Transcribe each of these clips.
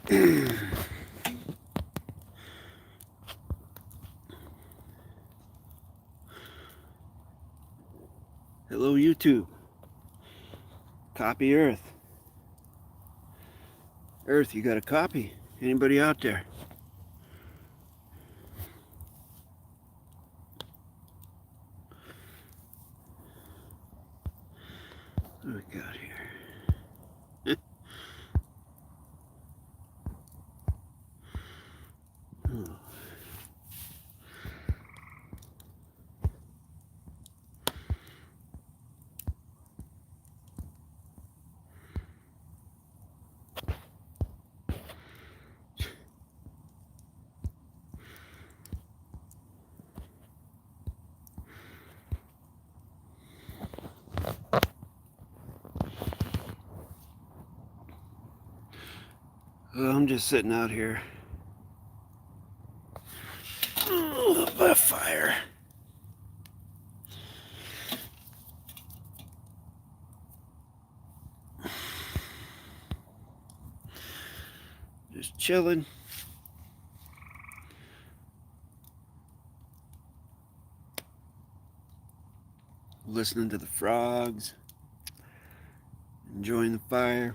Hello, YouTube. Copy Earth. Earth, you got a copy? Anybody out there? What do we got here? Oh. Well, I'm just sitting out here by a fire. Just chilling. Listening to the frogs. Enjoying the fire.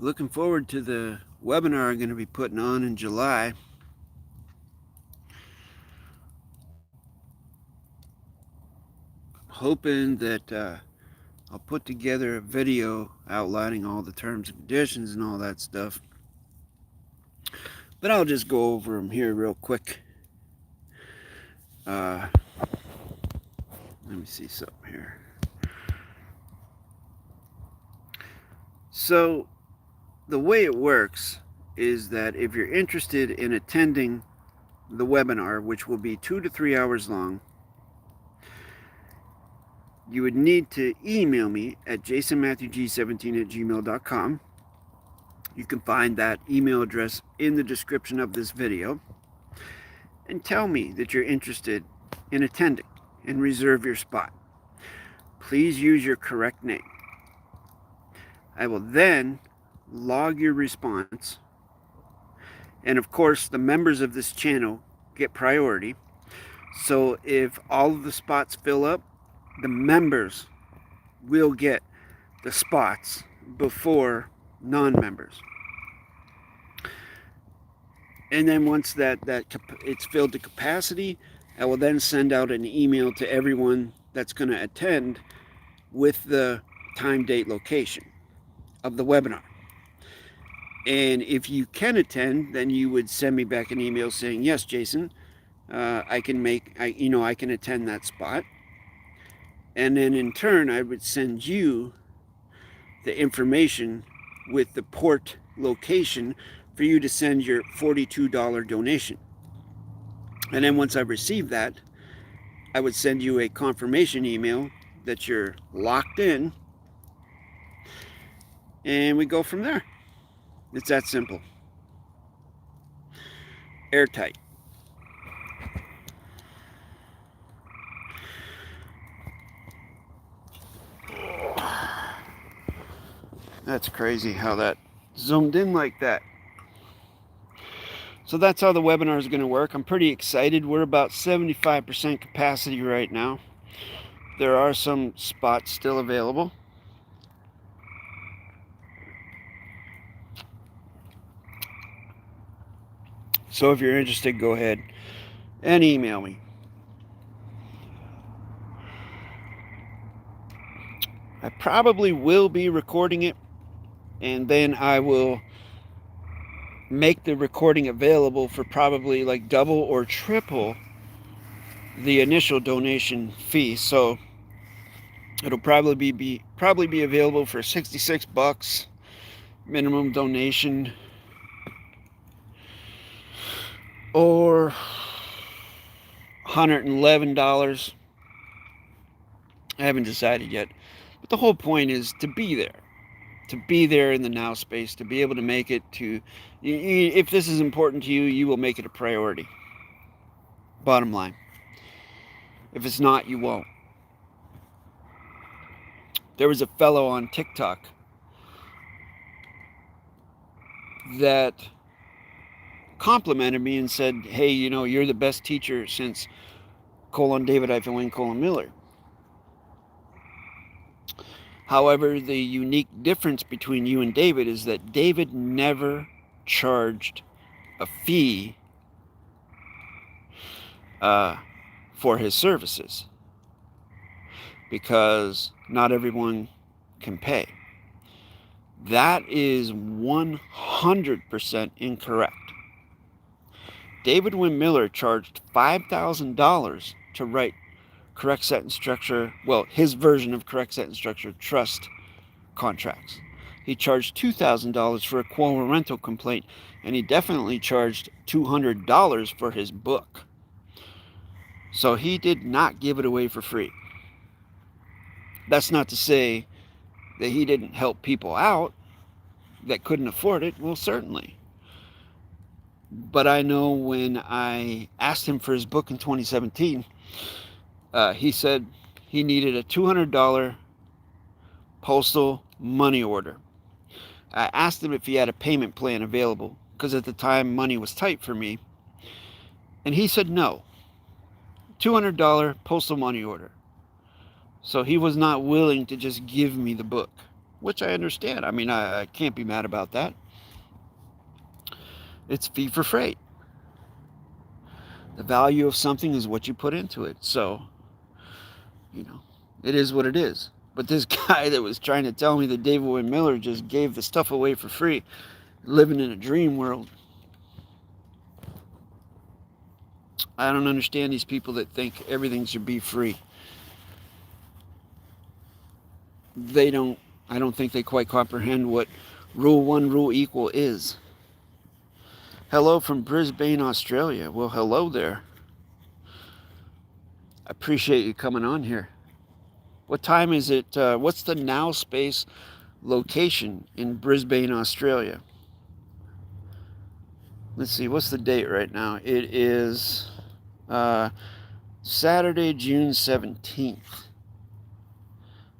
Looking forward to the webinar I'm going to be putting on in July. Hoping that I'll put together a video outlining all the terms and conditions and all that stuff. But I'll just go over them here real quick. Let me see something here. So, the way it works is that if you're interested in attending the webinar, which will be 2 to 3 hours long, you would need to email me at jasonmatthewg17@gmail.com. You can find that email address in the description of this video. And tell me that you're interested in attending and reserve your spot. Please use your correct name. I will then log your response. And of course, the members of this channel get priority. So if all of the spots fill up, the members will get the spots before non-members. And then once it's filled to capacity, I will then send out an email to everyone that's going to attend with the time, date, location of the webinar. And if you can attend, then you would send me back an email saying, yes, Jason, I can attend that spot. And then in turn, I would send you the information with the port location for you to send your $42 donation. And then once I receive that, I would send you a confirmation email that you're locked in, and we go from there. It's that simple. Airtight. That's crazy how that zoomed in like that. So that's how the webinar is going to work. I'm pretty excited. We're about 75% capacity right now. There are some spots still available. So if you're interested, go ahead and email me. I probably will be recording it, and then I will make the recording available for probably like double or triple the initial donation fee. So it'll probably be available for $66 minimum donation, or $111. I haven't decided yet, but the whole point is to be there in the now space, to be able to make it to, if this is important to you, you will make it a priority. Bottom line. If it's not, you won't. There was a fellow on TikTok that complimented me and said, hey, you know, you're the best teacher since David-WYNN Miller. However, the unique difference between you and David is that David never charged a fee for his services, because not everyone can pay. That is 100% incorrect. David-WYNN Miller charged $5,000 to write correct sentence structure, well, his version of correct sentence structure trust contracts. He charged $2,000 for a quo rental complaint, and he definitely charged $200 for his book. So he did not give it away for free. That's not to say that he didn't help people out that couldn't afford it. Well, certainly. But I know when I asked him for his book in 2017, he said he needed a $200 postal money order. I asked him if he had a payment plan available, because at the time money was tight for me. And he said no. $200 postal money order. So he was not willing to just give me the book, which I understand. I mean, I can't be mad about that. It's fee for freight. The value of something is what you put into it. So, you know, it is what it is. But this guy that was trying to tell me that David-WYNN Miller just gave the stuff away for free, living in a dream world. I don't understand these people that think everything should be free. I don't think they quite comprehend what Rule 1 Rule Equal is. Hello from Brisbane, Australia. Well, hello there. I appreciate you coming on here. What time is it? What's the now space location in Brisbane, Australia? Let's see, what's the date right now? It is Saturday, June 17th.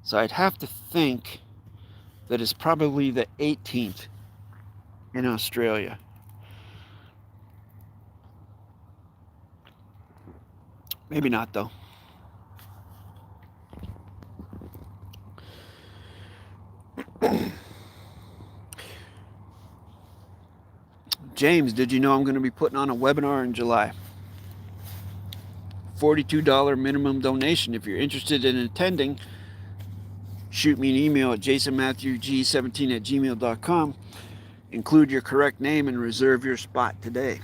So I'd have to think that it's probably the 18th in Australia. Maybe not, though. James, did you know I'm going to be putting on a webinar in July? $42 minimum donation. If you're interested in attending, shoot me an email at jasonmatthewg17@gmail.com. Include your correct name and reserve your spot today.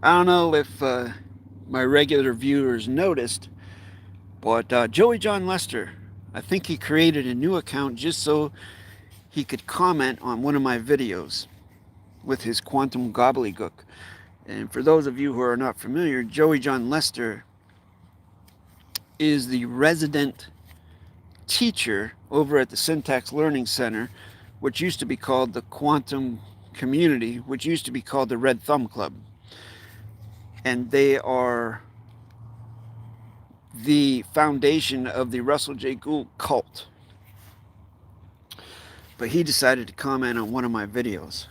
I don't know if my regular viewers noticed, but Joey John Lester, I think he created a new account just so he could comment on one of my videos with his quantum gobbledygook. And for those of you who are not familiar, Joey John Lester is the resident teacher over at the Syntax Learning Center, which used to be called the Quantum Community, which used to be called the Red Thumb Club. And they are the foundation of the Russell J. Gould cult. But he decided to comment on one of my videos.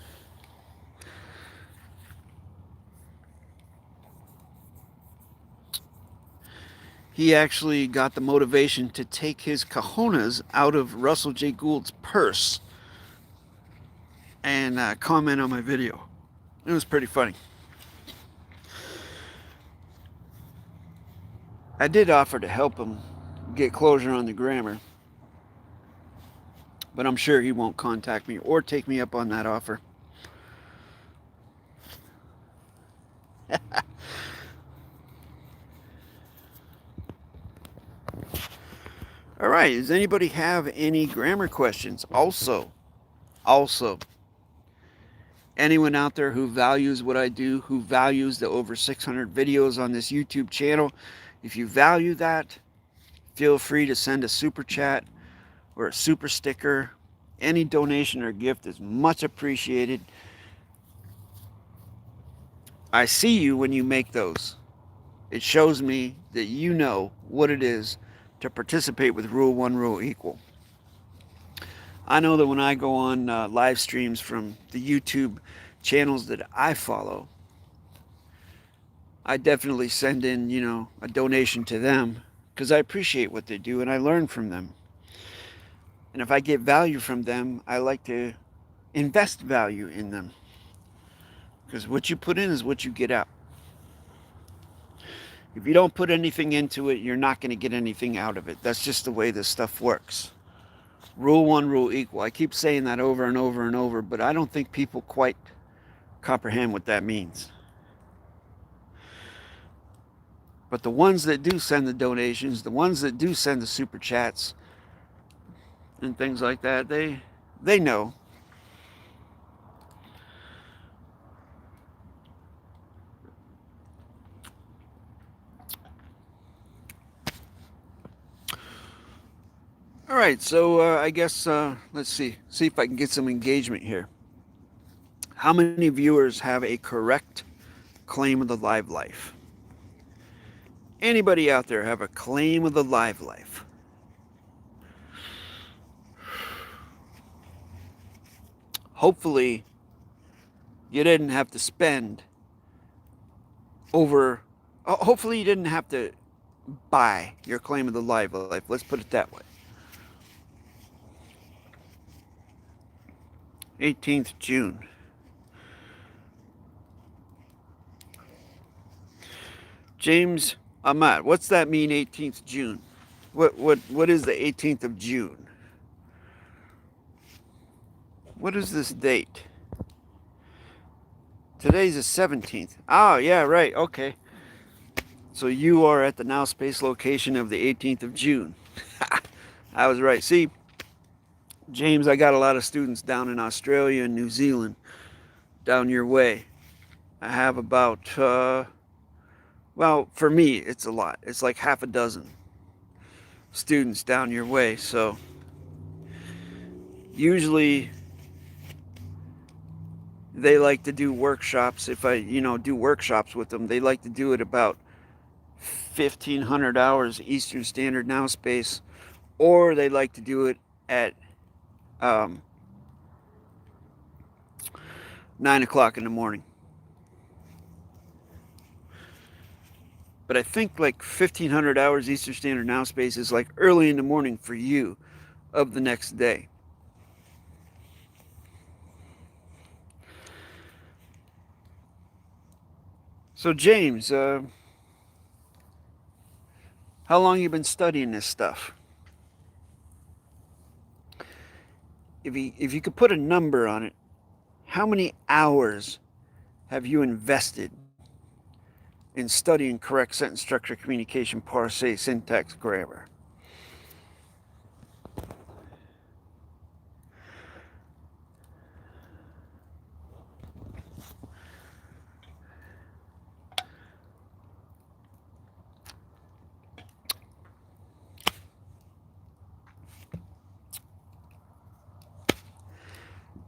He actually got the motivation to take his cojones out of Russell J. Gould's purse and comment on my video. It was pretty funny. I did offer to help him get closure on the grammar, but I'm sure he won't contact me or take me up on that offer. All right, does anybody have any grammar questions? Also, anyone out there who values what I do, who values the over 600 videos on this YouTube channel, if you value that, feel free to send a super chat or a super sticker. Any donation or gift is much appreciated. I see you when you make those. It shows me that you know what it is to participate with Rule 1 Rule Equal. I know that when I go on live streams from the YouTube channels that I follow, I definitely send in, a donation to them because I appreciate what they do and I learn from them. And if I get value from them, I like to invest value in them because what you put in is what you get out. If you don't put anything into it, you're not going to get anything out of it. That's just the way this stuff works. Rule one, rule equal. I keep saying that over and over and over, but I don't think people quite comprehend what that means. But the ones that do send the donations, the ones that do send the super chats and things like that, they know. All right, so I guess let's see if I can get some engagement here. How many viewers have a correct claim of the live life? Anybody out there have a claim of the live life? Hopefully, you didn't have to spend over. Hopefully, you didn't have to buy your claim of the live life. Let's put it that way. 18th June. James Ahmad, what's that mean, 18th June? What is the 18th of June? What is this date? Today's the 17th. Oh, yeah, right. Okay. So you are at the Now Space location of the 18th of June. I was right. See, James, I got a lot of students down in Australia and New Zealand, down your way. I have about, well, for me, it's a lot. It's like half a dozen students down your way. So usually they like to do workshops. If I, do workshops with them, they like to do it about 1,500 hours Eastern Standard Now Space, or they like to do it at 9 o'clock in the morning. But I think like 1,500 hours Eastern Standard Now Space is like early in the morning for you of the next day. So James, how long you been studying this stuff? If you could put a number on it, how many hours have you invested in studying correct sentence structure, communication, parse, syntax, grammar?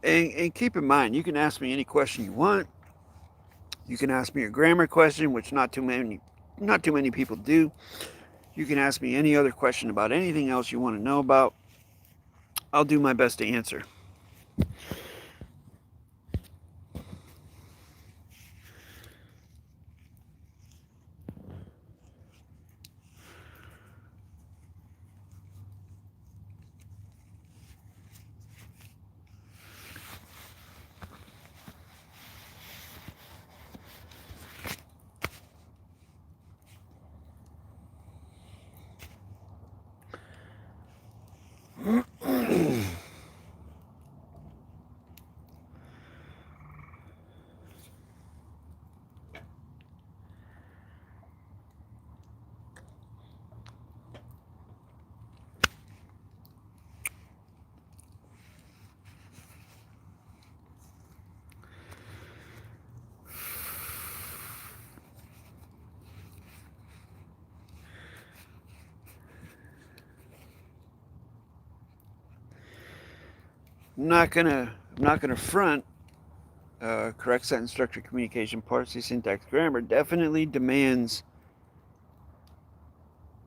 And keep in mind, you can ask me any question you want. You can ask me a grammar question, which not too many people do. You can ask me any other question about anything else you want to know about. I'll do my best to answer. I'm not gonna front. Correct sentence structure, communication, parse, syntax, grammar definitely demands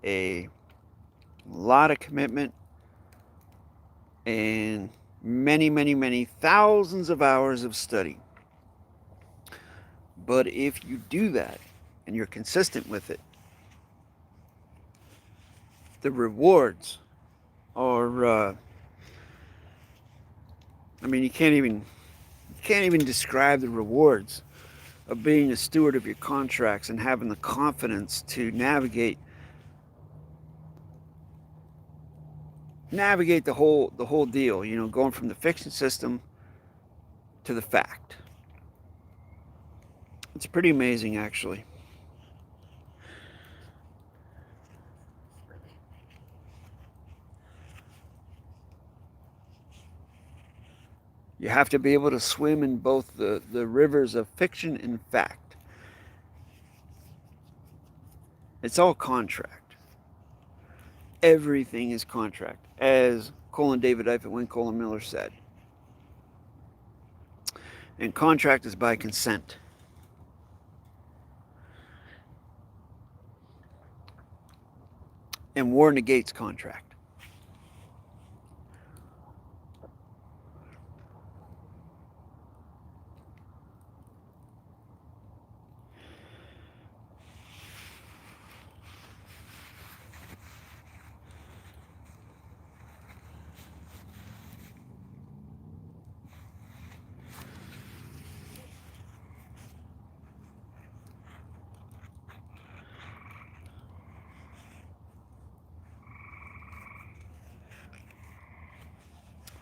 a lot of commitment and many, many, many thousands of hours of study. But if you do that and you're consistent with it, the rewards are, I mean, you can't even describe the rewards of being a steward of your contracts and having the confidence to navigate the whole deal, you know, going from the fiction system to the fact. It's pretty amazing, actually. You have to be able to swim in both the rivers of fiction and fact. It's all contract. Everything is contract, as DAVID-WYNN Miller said. And contract is by consent. And war negates contract.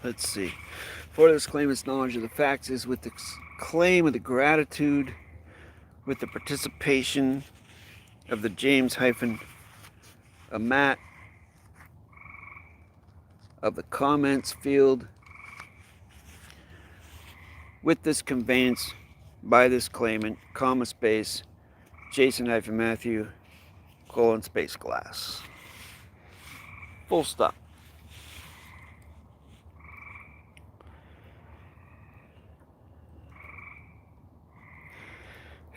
Let's see. For this claimant's knowledge of the facts is with the claim of the gratitude, with the participation of the James-Amat of the comments field, with this conveyance by this claimant, comma space, Jason-Matthew, colon space glass. Full stop.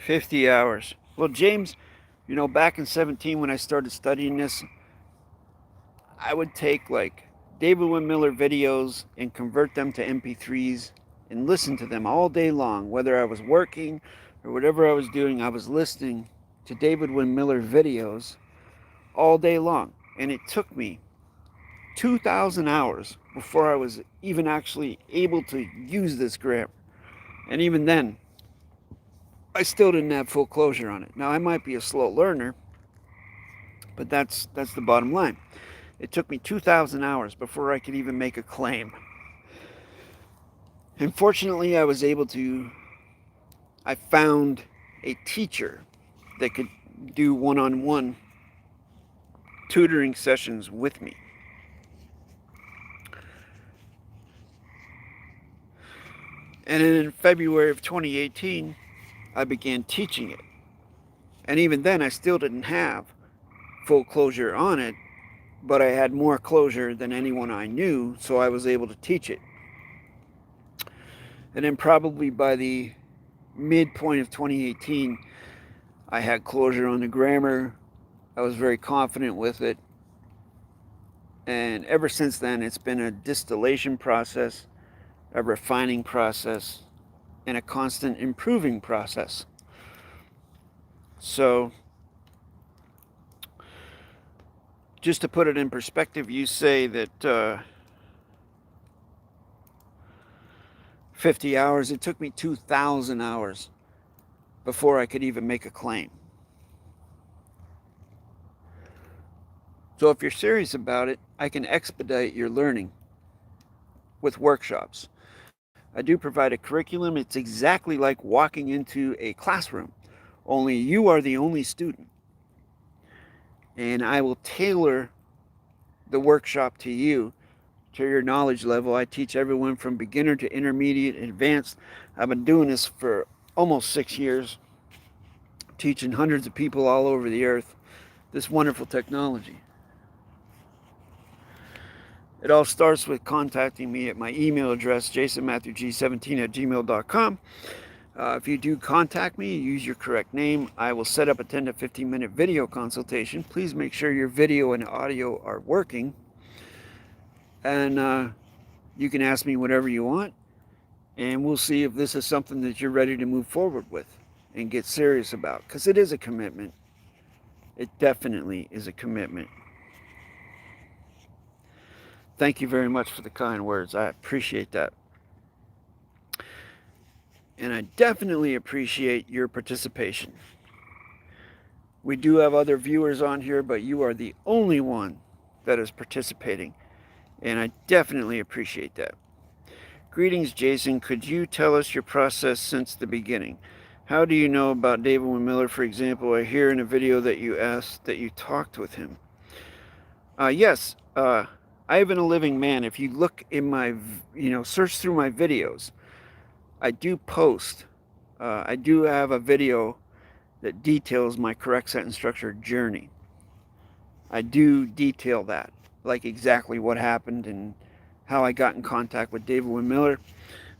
$50 hours. Well, James, you know, back in 17 when I started studying this, I would take like David-WYNN Miller videos and convert them to MP3s and listen to them all day long. Whether I was working or whatever I was doing, I was listening to David-WYNN Miller videos all day long. And it took me 2,000 hours before I was even actually able to use this grammar. And even then, I still didn't have full closure on it. Now, I might be a slow learner, but that's the bottom line. It took me 2,000 hours before I could even make a claim. And fortunately, I found a teacher that could do one-on-one tutoring sessions with me. And in February of 2018, I began teaching it. And even then, I still didn't have full closure on it, but I had more closure than anyone I knew, so I was able to teach it. And then probably by the midpoint of 2018, I had closure on the grammar. I was very confident with it. And ever since then, it's been a distillation process, a refining process, and a constant improving process. So, just to put it in perspective, you say that 50 hours, it took me 2,000 hours before I could even make a claim. So if you're serious about it, I can expedite your learning with workshops. I do provide a curriculum. It's exactly like walking into a classroom, only you are the only student. And I will tailor the workshop to you, to your knowledge level. I teach everyone from beginner to intermediate, advanced. I've been doing this for almost 6 years, teaching hundreds of people all over the earth this wonderful technology. It all starts with contacting me at my email address, jasonmatthewg17@gmail.com. If you do contact me, use your correct name. I will set up a 10 to 15 minute video consultation. Please make sure your video and audio are working. And You can ask me whatever you want, and we'll see if this is something that you're ready to move forward with and get serious about, because it is a commitment. It definitely is a commitment. Thank you very much for the kind words. I appreciate that. And I definitely appreciate your participation. We do have other viewers on here, but you are the only one that is participating. And I definitely appreciate that. Greetings, Jason. Could you tell us your process since the beginning? How do you know about David-WYNN Miller, for example? I hear in a video that you asked that you talked with him. Yes, Ivan a Living Man. If you look in my, search through my videos, I do post. I do have a video that details my correct sentence structure journey. I do detail that, like exactly what happened and how I got in contact with David-WYNN Miller.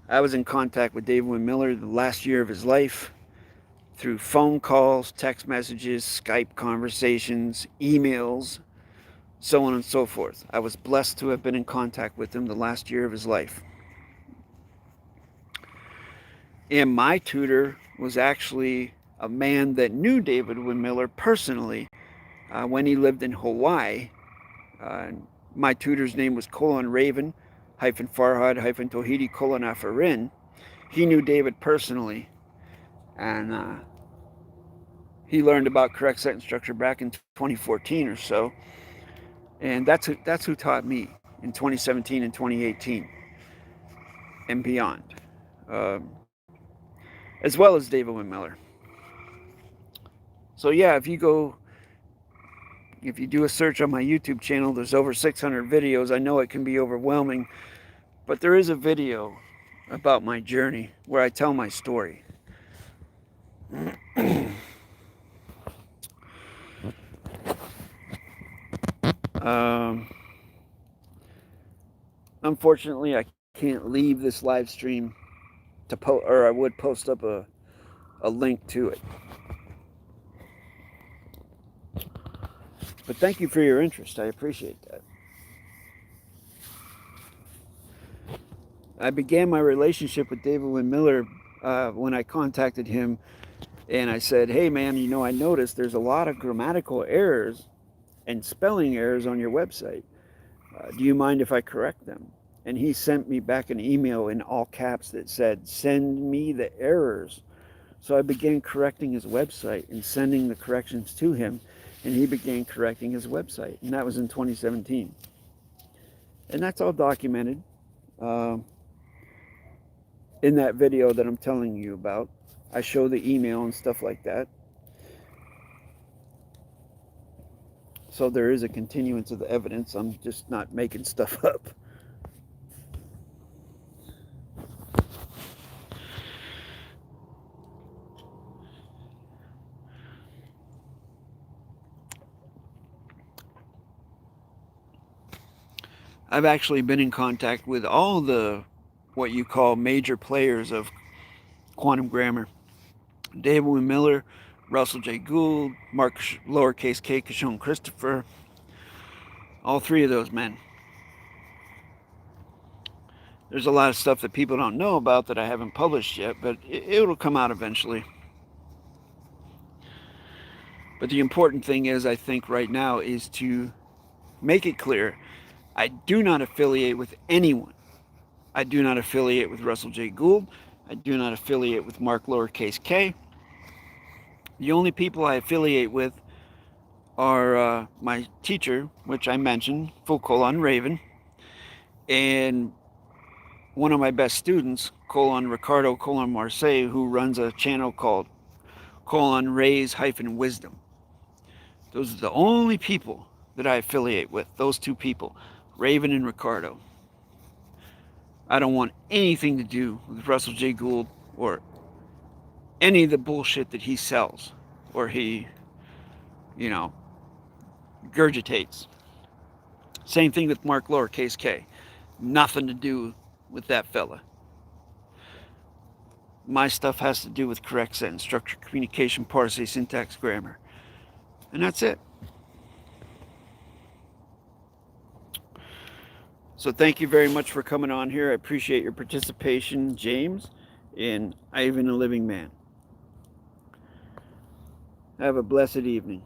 I was in contact with David-WYNN Miller the last year of his life through phone calls, text messages, Skype conversations, emails, so on and so forth. I was blessed to have been in contact with him the last year of his life. And my tutor was actually a man that knew David-WYNN Miller personally when he lived in Hawaii. My tutor's name was Colon Raven, Farhad, Tohidi, Colon Afarin. He knew David personally, and he learned about correct sentence structure back in 2014 or so. And that's who taught me in 2017 and 2018 and beyond, as well as David-WYNN Miller. So yeah, if you do a search on my YouTube channel, there's over 600 videos. I know it can be overwhelming, but there is a video about my journey where I tell my story. Unfortunately, I can't leave this live stream to post, or I would post up a link to it. But thank you for your interest. I appreciate that. I began my relationship with David-WYNN Miller when I contacted him and I said, hey man, I noticed there's a lot of grammatical errors and spelling errors on your website. Do you mind if I correct them? And he sent me back an email in all caps that said, send me the errors. So I began correcting his website and sending the corrections to him, and he began correcting his website. And that was in 2017. And that's all documented in that video that I'm telling you about. I show the email and stuff like that. So there is a continuance of the evidence. I'm just not making stuff up. I've actually been in contact with all the what you call major players of quantum grammar. David-WYNN Miller, Russell J. Gould, Mark lowercase k Kishon Christopher, all three of those men. There's a lot of stuff that people don't know about that I haven't published yet, but it'll come out eventually. But the important thing is, I think right now, is to make it clear, I do not affiliate with anyone. I do not affiliate with Russell J. Gould. I do not affiliate with Mark lowercase k. The only people I affiliate with are my teacher, which I mentioned, Colon Raven, and one of my best students, Ricardo Marseille, who runs a channel called Raise-Wisdom. Those are the only people that I affiliate with, those two people, Raven and Ricardo. I don't want anything to do with Russell J. Gould or any of the bullshit that he sells or he, regurgitates. Same thing with Mark lowercase k. Nothing to do with that fella. My stuff has to do with correct sentence structure, communication, PARSE, syntax, grammar. And that's it. So thank you very much for coming on here. I appreciate your participation, James, and Ivan the Living Man. Have a blessed evening.